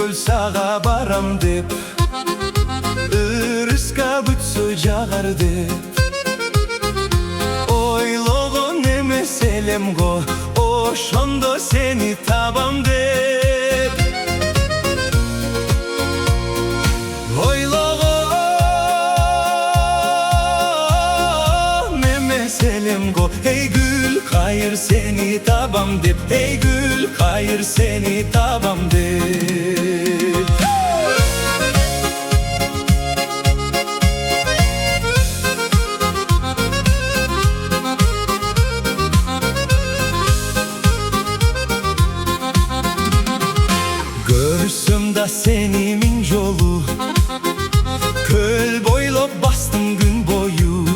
göl sağa baram dep, ırıska bütsü cagar dep. Oyloğu ne meselem go, oşondo seni tabam dep. Oyloğu ne meselem go, hey gül hayır seni tabam dep, hey gül hayır seni tabam dep. Görsüm da seni min yolu, köl boylo bastım gün boyu.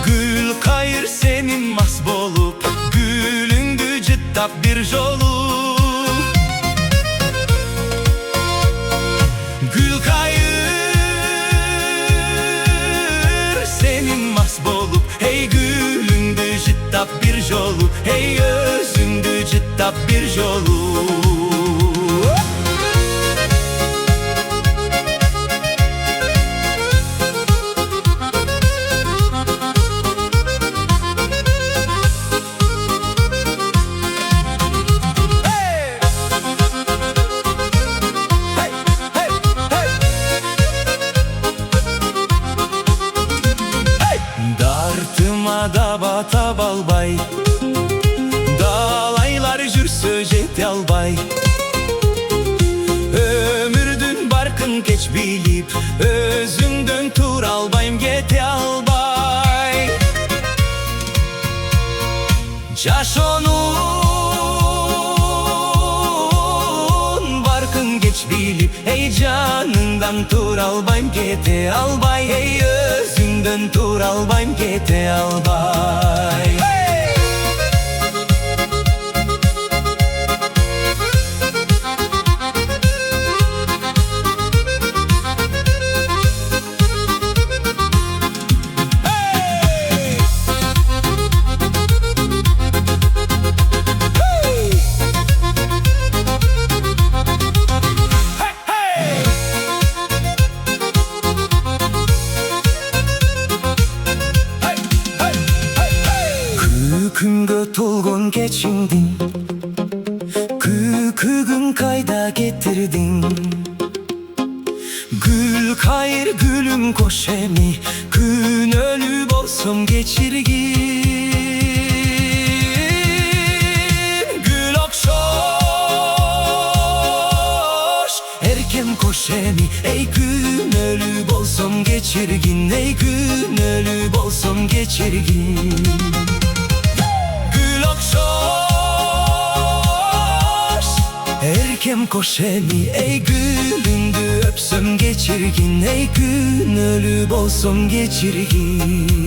Gül kayır senin mas bolup, gülündü cıttap bir yolu. Gül kayır senin mas bolup, hey gülündü cıttap bir yolu, hey özündü cıttap bir yolu. Dartıma da bata balbay, dalaylar jürsö jet albay. Ömürdün barkın geç bilip, özündön tur albayım gete albay. Caşonun barkın geç bilip, hey canından tur albayım gete albay. Hey özünden tur albayım gete albay. Kükümgö tolgon geçindin, kükügün kayda getirdin. Gül kayır gülüm koşemi, gün ölü bolsum geçirgin. Gül okşoş erkem koşemi, ey gün ölü bolsum geçirgin, ey gün ölü bolsum geçirgin. Erkem koşemi, ey gülündü öpsüm geçirgin, ey gün ölü bolsum geçirgin.